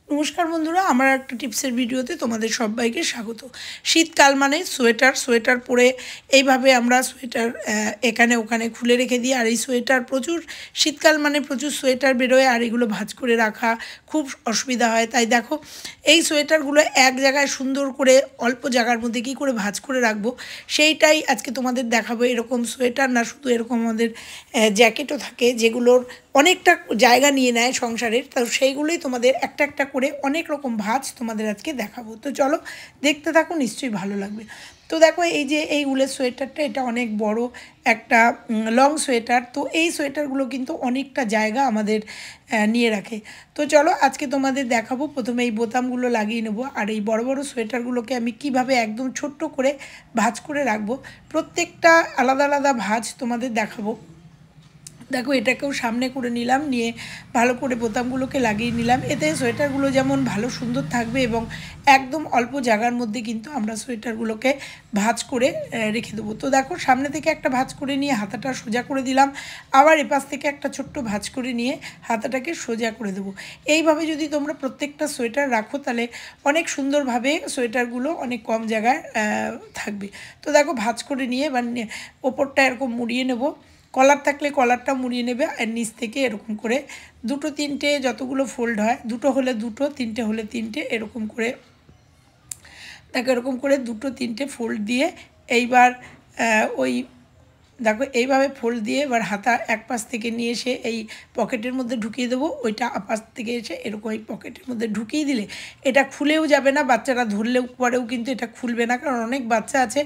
নমস্কার বন্ধুরা, আমার একটা টিপসের ভিডিওতে তোমাদের সবাইকে স্বাগত। শীতকাল মানে সোয়েটার পরে এইভাবে আমরা সোয়েটার এখানে ওখানে খুলে রেখে দিই। আর এই সোয়েটার প্রচুর শীতকাল মানে প্রচুর সোয়েটার বেরোয়, আর এগুলো ভাঁজ করে রাখা খুব অসুবিধা হয়। তাই দেখো, এই সোয়েটারগুলো এক জায়গায় সুন্দর করে অল্প জায়গার মধ্যে কী করে ভাঁজ করে রাখবো সেইটাই আজকে তোমাদের দেখাবো। এরকম সোয়েটার না, শুধু এরকম আমাদের জ্যাকেটও থাকে যেগুলোর অনেকটা জায়গা নিয়ে নেয় সংসারের। তো সেইগুলোই তোমাদের একটা একটা করে অনেক রকম ভাঁজ তোমাদের আজকে দেখাবো। তো চলো দেখতে থাকো, নিশ্চয়ই ভালো লাগবে। তো দেখো, এই যে এই উলের সোয়েটারটা, এটা অনেক বড় একটা লং সোয়েটার। তো এই সোয়েটারগুলো কিন্তু অনেকটা জায়গা আমাদের নিয়ে রাখে। তো চলো আজকে তোমাদের দেখাবো। প্রথমে এই বোতামগুলো লাগিয়ে নেবো, আর এই বড় বড় সোয়েটারগুলোকে আমি কিভাবে একদম ছোট্ট করে ভাঁজ করে রাখবো, প্রত্যেকটা আলাদা আলাদা ভাঁজ তোমাদের দেখাবো। দেখো, এটাকেও সামনে করে নিলাম, নিয়ে ভালো করে বোতামগুলোকে লাগিয়ে নিলাম। এতে সোয়েটারগুলো যেমন ভালো সুন্দর থাকবে এবং একদম অল্প জায়গার মধ্যে কিন্তু আমরা সোয়েটারগুলোকে ভাঁজ করে রেখে দেবো। তো দেখো, সামনে থেকে একটা ভাঁজ করে নিয়ে হাতাটা সোজা করে দিলাম, আবার এপাশ থেকে একটা ছোট্ট ভাঁজ করে নিয়ে হাতাটাকে সোজা করে দেবো। এইভাবে যদি তোমরা প্রত্যেকটা সোয়েটার রাখো, তাহলে অনেক সুন্দরভাবে সোয়েটারগুলো অনেক কম জায়গায় থাকবে। তো দেখো, ভাঁজ করে নিয়ে এবার ওপরটা এরকম মুড়িয়ে নেব। কলার থাকলে কলারটা মুড়িয়ে নেবে, আর নিচ থেকে এরকম করে দুটো তিনটে যতগুলো ফোল্ড হয়, দুটো হলে দুটো, তিনটে হলে তিনটে, এরকম করে দেখো, এরকম করে দুটো তিনটে ফোল্ড দিয়ে এইবার ওই দেখো এইভাবে ফোল্ড দিয়ে এবার হাতা এক পাশ থেকে নিয়ে এসে এই পকেটের মধ্যে ঢুকিয়ে দেবো। ওইটা আপাশ থেকে এসে এরকম এই পকেটের মধ্যে ঢুকিয়ে দিলে এটা খুলেও যাবে না, বাচ্চারা ধরলেও পরেও কিন্তু এটা খুলবে না, কারণ অনেক বাচ্চা আছে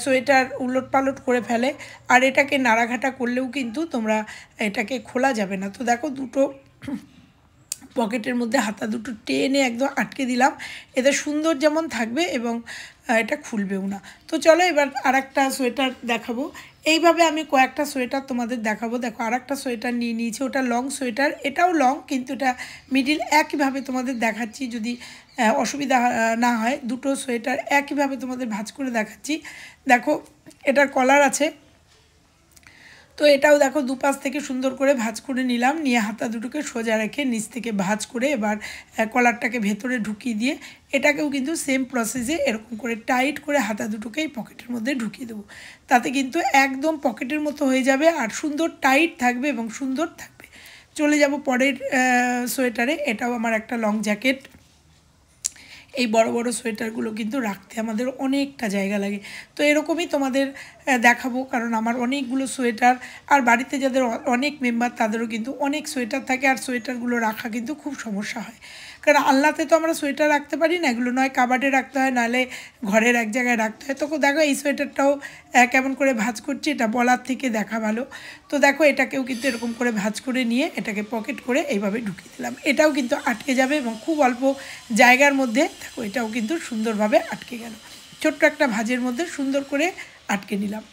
সোয়েটার উলট পালট করে ফেলে, আর এটাকে নাড়াঘাটা করলেও কিন্তু তোমরা এটাকে খোলা যাবে না। তো দেখো, দুটো পকেটের মধ্যে হাতা দুটো টেনে একদম আটকে দিলাম। এতে সুন্দর যেমন থাকবে এবং এটা খুলবেও না। তো চলো এবার আর একটা সোয়েটার দেখাবো। এইভাবে আমি কয়েকটা সোয়েটার তোমাদের দেখাবো। দেখো, আর একটা সোয়েটার নিয়ে নিয়েছি, ওটা লং সোয়েটার, এটাও লং, কিন্তু এটা মিডিল। একইভাবে তোমাদের দেখাচ্ছি, যদি অসুবিধা না হয়। দুটো সোয়েটার একইভাবে তোমাদের ভাঁজ করে দেখাচ্ছি। দেখো, এটার কলার আছে, তো এটাও দেখো দুপাশ থেকে সুন্দর করে ভাঁজ করে নিলাম, নিয়ে হাতা দুটোকে সোজা রেখে নিচ থেকে ভাঁজ করে এবার কলারটাকে ভেতরে ঢুকিয়ে দিয়ে এটাকেও কিন্তু সেম প্রসেসে এরকম করে টাইট করে হাতা দুটোকে এই পকেটের মধ্যে ঢুকিয়ে দেবো। তাতে কিন্তু একদম পকেটের মতো হয়ে যাবে, আর সুন্দর টাইট থাকবে এবং সুন্দর থাকবে। চলে যাব পরের সোয়েটারে। এটাও আমার একটা লং জ্যাকেট। এই বড় বড় সোয়েটারগুলো কিন্তু রাখতে আমাদের অনেকটা জায়গা লাগে। তো এরকমই তোমাদের দেখাবো, কারণ আমার অনেকগুলো সোয়েটার, আর বাড়িতে যাদের অনেক মেম্বার তাদেরও কিন্তু অনেক সোয়েটার থাকে, আর সোয়েটারগুলো রাখা কিন্তু খুব সমস্যা হয়। কারণ আলনাতে তো আমরা সোয়েটার রাখতে পারি না, এগুলো নয় কাবার্ডে রাখতে হয়, নাহলে ঘরের এক জায়গায় রাখতে হয়। তখন দেখো, এই সোয়েটারটাও কেমন করে ভাঁজ করছি, এটা বলার থেকে দেখা ভালো। তো দেখো, এটাকেও কিন্তু এরকম করে ভাঁজ করে নিয়ে এটাকে পকেট করে এইভাবে ঢুকিয়ে দিলাম। এটাও কিন্তু আটকে যাবে এবং খুব অল্প জায়গার মধ্যে দেখো, এটাও কিন্তু সুন্দরভাবে আটকে গেল। ছোট্ট একটা ভাঁজের মধ্যে সুন্দর করে আটকে নিলাম।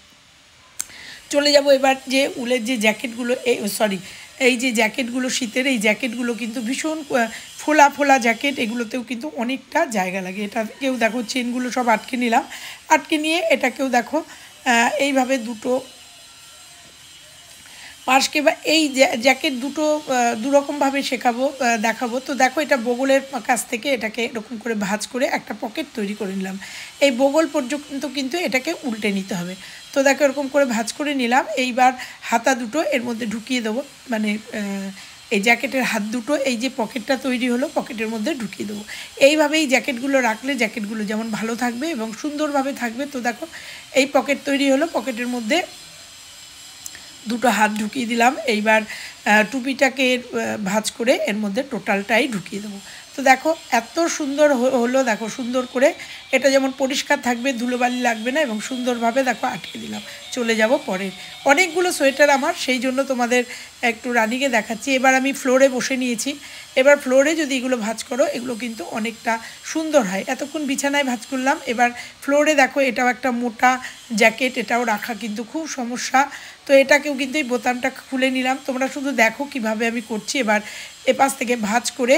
চলে যাব এবার যে উলের যে জ্যাকেটগুলো, এই যে জ্যাকেটগুলো শীতের, এই জ্যাকেটগুলো কিন্তু ভীষণ ফোলা ফোলা জ্যাকেট, এগুলোতেও কিন্তু অনেকটা জায়গা লাগে। এটাকেও দেখো চেনগুলো সব আটকে নিলাম, আটকে নিয়ে এটাকেও দেখো এইভাবে দুটো পাশকে বা এই জ্যাকেট দুটো দুরকমভাবে দেখাবো। তো দেখো, এটা বগলের কাছ থেকে এটাকে এরকম করে ভাঁজ করে একটা পকেট তৈরি করে নিলাম। এই বগল পর্যন্ত কিন্তু এটাকে উল্টে নিতে হবে। তো দেখো, এরকম করে ভাঁজ করে নিলাম। এইবার হাতা দুটো এর মধ্যে ঢুকিয়ে দেবো, মানে এই জ্যাকেটের হাত দুটো এই যে পকেটটা তৈরি হলো পকেটের মধ্যে ঢুকিয়ে দেবো। এইভাবেই জ্যাকেটগুলো রাখলে জ্যাকেটগুলো যেমন ভালো থাকবে এবং সুন্দরভাবে থাকবে। তো দেখো, এই পকেট তৈরি হলো, পকেটের মধ্যে দুটো হাত ঢুকিয়ে দিলাম। এইবার টুপিটাকে ভাঁজ করে এর মধ্যে টোটালটাই ঢুকিয়ে দেবো। তো দেখো, এত সুন্দর হলো। দেখো, সুন্দর করে এটা যেমন পরিষ্কার থাকবে, ধুলোবালি লাগবে না, এবং সুন্দরভাবে দেখো আটকে দিলাম। চলে যাব পরের। অনেকগুলো সোয়েটার আমার, সেই জন্য তোমাদের একটু রানিংয়ে দেখাচ্ছি। এবার আমি ফ্লোরে বসে নিয়েছি। এবার ফ্লোরে যদি এগুলো ভাঁজ করো, এগুলো কিন্তু অনেকটা সুন্দর হয়। এতক্ষণ বিছানায় ভাঁজ করলাম, এবার ফ্লোরে দেখো, এটাও একটা মোটা জ্যাকেট, এটাও রাখা কিন্তু খুব সমস্যা। তো এটাকেও কিন্তু এই বোতামটা খুলে নিলাম। তোমরা শুধু দেখো কিভাবে আমি করছি। এবার এপাশ থেকে ভাঁজ করে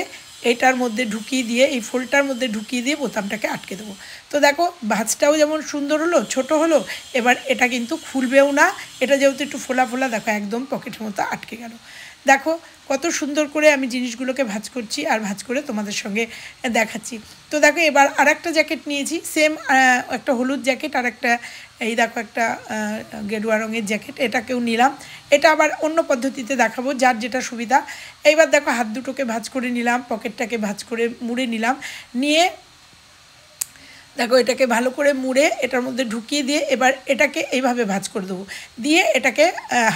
এইটার মধ্যে ঢুকিয়ে দিয়ে, এই ফোল্ডটার মধ্যে ঢুকিয়ে দিয়ে বোতামটাকে আটকে দেবো। তো দেখো, ভাঁজটাও যেমন সুন্দর হলো, ছোট হলো। এবার এটা কিন্তু খুলবেও না, এটা যেহেতু একটু ফোলা ফোলা, দেখো একদম পকেটের মতো আটকে গেল। দেখো, কত সুন্দর করে আমি জিনিসগুলোকে ভাঁজ করছি আর ভাঁজ করে তোমাদের সঙ্গে দেখাচ্ছি। তো দেখো এবার আর একটা জ্যাকেট নিয়েছি, সেম একটা হলুদ জ্যাকেট আর একটা এই দেখো একটা গেরুয়া রঙের জ্যাকেট, এটাকেও নিলাম। এটা আবার অন্য পদ্ধতিতে দেখাবো, যার যেটা সুবিধা। এইবার দেখো হাত দুটোকে ভাঁজ করে নিলাম, পকেটটাকে ভাঁজ করে মুড়ে নিলাম, নিয়ে দেখো এটাকে ভালো করে মুড়ে এটার মধ্যে ঢুকিয়ে দিয়ে এবার এটাকে এইভাবে ভাঁজ করে দেবো, দিয়ে এটাকে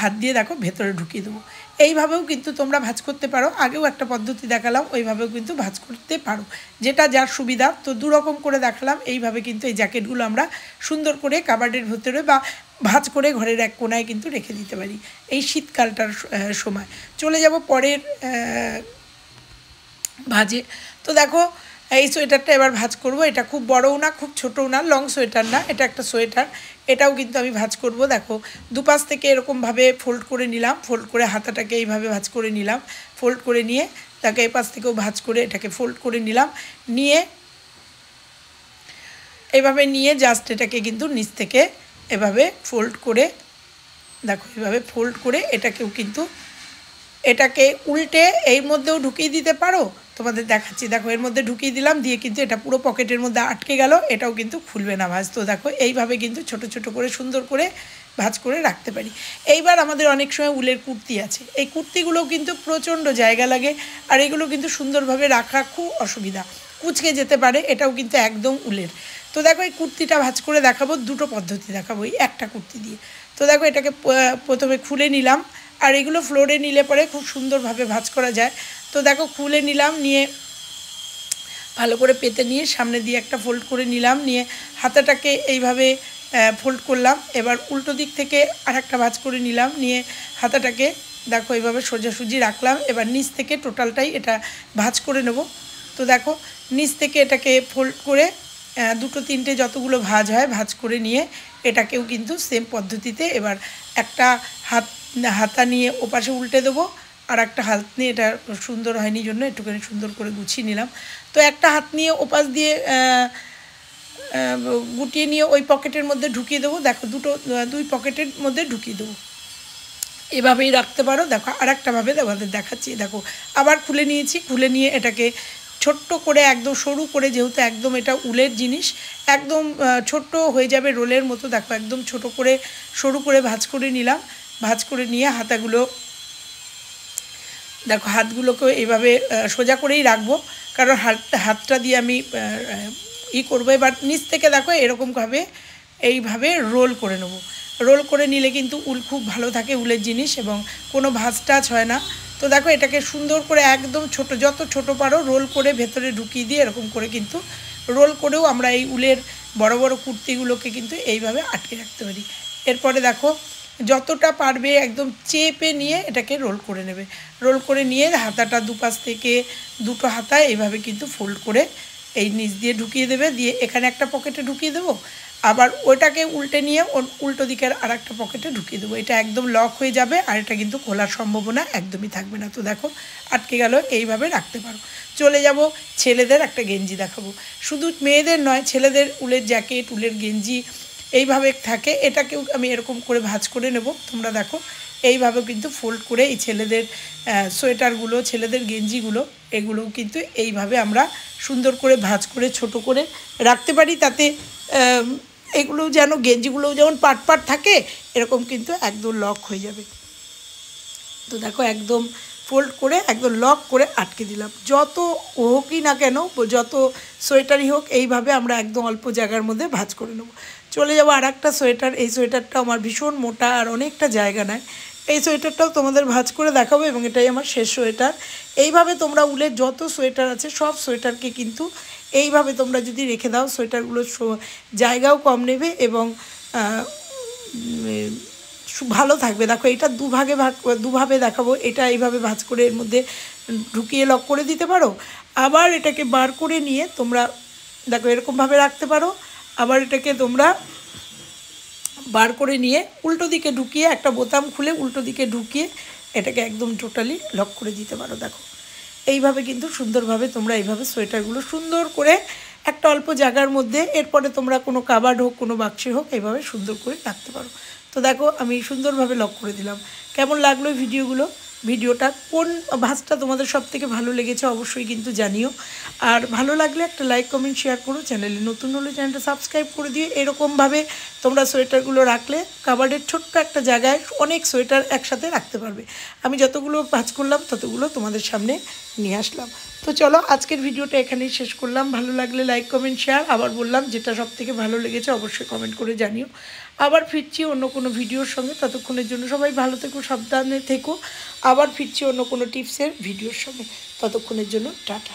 হাত দিয়ে দেখো ভেতরে ঢুকিয়ে দেবো। এইভাবেও কিন্তু তোমরা ভাঁজ করতে পারো, আগেও একটা পদ্ধতি দেখালাম, ওইভাবেও কিন্তু ভাঁজ করতে পারো, যেটা যার সুবিধা। তো দুরকম করে দেখালাম। এইভাবে কিন্তু এই জ্যাকেটগুলো আমরা সুন্দর করে কাবার্ডের ভেতরে বা ভাঁজ করে ঘরের এক কোনায় কিন্তু রেখে দিতে পারি এই শীতকালটার সময়। চলে যাব পরের ভাঁজে। তো দেখো এই সোয়েটারটা এবার ভাঁজ করব। এটা খুব বড়ও না খুব ছোটও না, লং সোয়েটার না, এটা একটা সোয়েটার, এটাও কিন্তু আমি ভাঁজ করব। দেখো দুপাশ থেকে এরকমভাবে ফোল্ড করে নিলাম, ফোল্ড করে হাতাটাকে এইভাবে ভাঁজ করে নিলাম, ফোল্ড করে নিয়ে তাকে এই পাশ থেকেও ভাঁজ করে এটাকে ফোল্ড করে নিলাম, নিয়ে এইভাবে নিয়ে জাস্ট এটাকে কিন্তু নিচ থেকে এভাবে ফোল্ড করে দেখো এভাবে ফোল্ড করে এটাকেও কিন্তু এটাকে উল্টে এর মধ্যেও ঢুকিয়ে দিতে পারো, তোমাদের দেখাচ্ছি। দেখো এর মধ্যে ঢুকিয়ে দিলাম, দিয়ে কিন্তু এটা পুরো পকেটের মধ্যে আটকে গেল, এটাও কিন্তু খুলবে না ভাঁজ। তো দেখো এইভাবে কিন্তু ছোট ছোট করে সুন্দর করে ভাঁজ করে রাখতে পারি। এইবার আমাদের অনেক সময় উলের কুর্তি আছে, এই কুর্তিগুলোও কিন্তু প্রচণ্ড জায়গা লাগে, আর এগুলো কিন্তু সুন্দরভাবে রাখা খুব অসুবিধা, কুঁচকে যেতে পারে, এটাও কিন্তু একদম উলের। তো দেখো এই কুর্তিটা ভাঁজ করে দেখাবো, দুটো পদ্ধতি দেখাবো এই একটা কুর্তি দিয়ে। তো দেখো এটাকে প্রথমে খুলে নিলাম, আর এগুলো ফ্লোরে নিলে পরে খুব সুন্দরভাবে ভাঁজ করা যায়। তো দেখো খুলে নিলাম, নিয়ে ভালো করে পেতে নিয়ে সামনে দিয়ে একটা ফোল্ড করে নিলাম, নিয়ে হাতাটাকে এইভাবে ফোল্ড করলাম। এবার উল্টো দিক থেকে আর একটা ভাঁজ করে নিলাম, নিয়ে হাতাটাকে দেখো এইভাবে সোজাসুজি রাখলাম। এবার নিচ থেকে টোটালটাই এটা ভাঁজ করে নেব। তো দেখো নিচ থেকে এটাকে ফোল্ড করে দুটো তিনটে যতগুলো ভাঁজ হয় ভাঁজ করে নিয়ে এটাকেও কিন্তু সেম পদ্ধতিতে এবার একটা হাতা নিয়ে ওপাশে উল্টে দেবো, আর একটা হাত নিয়ে, এটা সুন্দর হয়নি জন্য একটুখানি সুন্দর করে গুছিয়ে নিলাম। তো একটা হাত নিয়ে ওপাশ দিয়ে গুটিয়ে নিয়ে ওই পকেটের মধ্যে ঢুকিয়ে দেবো। দেখো দুই পকেটের মধ্যে ঢুকিয়ে দেবো, এভাবেই রাখতে পারো। দেখো আর একটাভাবে তোমাদের দেখাচ্ছি। দেখো আবার খুলে নিয়েছি, খুলে নিয়ে এটাকে ছোট্ট করে একদম সরু করে, যেহেতু একদম এটা উলের জিনিস একদম ছোট্ট হয়ে যাবে রোলের মতো, দেখো একদম ছোট করে সরু করে ভাঁজ করে নিলাম। ভাঁজ করে নিয়ে হাতাগুলো দেখো হাতগুলোকে এইভাবে সোজা করেই রাখবো, কারণ হাতটা দিয়ে আমি করবো। এবার নিচ থেকে দেখো এরকমভাবে এইভাবে রোল করে নেবো। রোল করে নিলে কিন্তু উল খুব ভালো থাকে, উলের জিনিস, এবং কোনো ভাঁজ টাচ হয় না। তো দেখো এটাকে সুন্দর করে একদম ছোট, যত ছোট পারো রোল করে ভেতরে ঢুকিয়ে দিয়ে এরকম করে কিন্তু রোল করেও আমরা এই উলের বড় বড় কুর্তিগুলোকে কিন্তু এইভাবে আটকে রাখতে পারি। এরপরে দেখো যতটা পারবে একদম চেপে নিয়ে এটাকে রোল করে নেবে। রোল করে নিয়ে হাতাটা দুপাশ থেকে দুটো হাতা এইভাবে কিন্তু ফোল্ড করে এই নিচ দিয়ে ঢুকিয়ে দেবে, দিয়ে এখানে একটা পকেটে ঢুকিয়ে দেবো, আবার ওটাকে উল্টে নিয়ে উল্টো দিকের আর একটা পকেটে ঢুকিয়ে দেবো। এটা একদম লক হয়ে যাবে, আর এটা কিন্তু খোলার সম্ভাবনা একদমই থাকবে না। তো দেখো আটকে গেল, এইভাবে রাখতে পারো। চলে যাব ছেলেদের একটা গেঞ্জি দেখাবো, শুধু মেয়েদের নয়, ছেলেদের উলের জ্যাকেট, উলের গেঞ্জি এইভাবে থাকে। এটাকেও আমি এরকম করে ভাঁজ করে নেব। তোমরা দেখো এইভাবে কিন্তু ফোল্ড করে এই ছেলেদের সোয়েটারগুলো, ছেলেদের গেঞ্জিগুলো, এগুলোও কিন্তু এইভাবে আমরা সুন্দর করে ভাঁজ করে ছোট করে রাখতে পারি। তাতে এগুলো যেন গেঞ্জিগুলোও যেমন পাট পাট থাকে, এরকম কিন্তু একদম লক হয়ে যাবে। তো দেখো একদম ফোল্ড করে একদম লক করে আটকে দিলাম। যত হোকই না কেন, যত সোয়েটারই হোক, এইভাবে আমরা একদম অল্প জায়গার মধ্যে ভাঁজ করে নেব। চলে যাবো আর একটা সোয়েটার। এই সোয়েটারটা আমার ভীষণ মোটা আর অনেকটা জায়গা নেয়। এই সোয়েটারটাও তোমাদের ভাঁজ করে দেখাবো, এবং এটাই আমার শেষ সোয়েটার। এইভাবে তোমরা উলের যত সোয়েটার আছে সব সোয়েটারকে কিন্তু এইভাবে তোমরা যদি রেখে দাও, সোয়েটারগুলো জায়গাও কম নেবে এবং ভালো থাকবে। দেখো এটা দুভাবে দেখাবো। এটা এইভাবে ভাঁজ করে এর মধ্যে ঢুকিয়ে লক করে দিতে পারো, আবার এটাকে বার করে নিয়ে তোমরা দেখো এরকমভাবে রাখতে পারো। আবার এটাকে তোমরা বার করে নিয়ে উল্টো দিকে ঢুকিয়ে একটা বোতাম খুলে উল্টো দিকে ঢুকিয়ে এটাকে একদম টোটালি লক করে দিতে পারো। দেখো এইভাবে কিন্তু সুন্দরভাবে তোমরা এইভাবে সোয়েটারগুলো সুন্দর করে একটা অল্প জায়গার মধ্যে, এরপরে তোমরা কোনো কাবার্ড হোক কোনো বাক্সে হোক এইভাবে সুন্দর করে রাখতে পারো। তো দেখো আমি সুন্দরভাবে লক করে দিলাম। কেমন লাগলো ভিডিওগুলো ভিডিওটা কোন ভাঁজটা তোমাদের সব থেকে ভালো লেগেছে অবশ্যই কিন্তু জানিও। আর ভালো লাগলে একটা লাইক কমেন্ট শেয়ার করো, চ্যানেলে নতুন হলে চ্যানেলটা সাবস্ক্রাইব করে দিও। এরকমভাবে তোমরা সোয়েটারগুলো রাখলে কাবার্ডের ছোট্ট একটা জায়গায় অনেক সোয়েটার একসাথে রাখতে পারবে। আমি যতগুলো ভাঁজ করলাম ততগুলো তোমাদের সামনে নিয়ে আসলাম। তো চলো আজকের ভিডিওটা এখানেই শেষ করলাম। ভালো লাগলে লাইক কমেন্ট শেয়ার, আবার বললাম যেটা সব থেকে ভালো লেগেছে অবশ্যই কমেন্ট করে জানিও। আবার ফিরছি অন্য কোনো ভিডিওর সঙ্গে, ততক্ষণের জন্য সবাই ভালো থেকো, সাবধানে থেকো। আবার ফিরছি অন্য কোনো টিপসের ভিডিওর সঙ্গে, ততক্ষণের জন্য টাটা।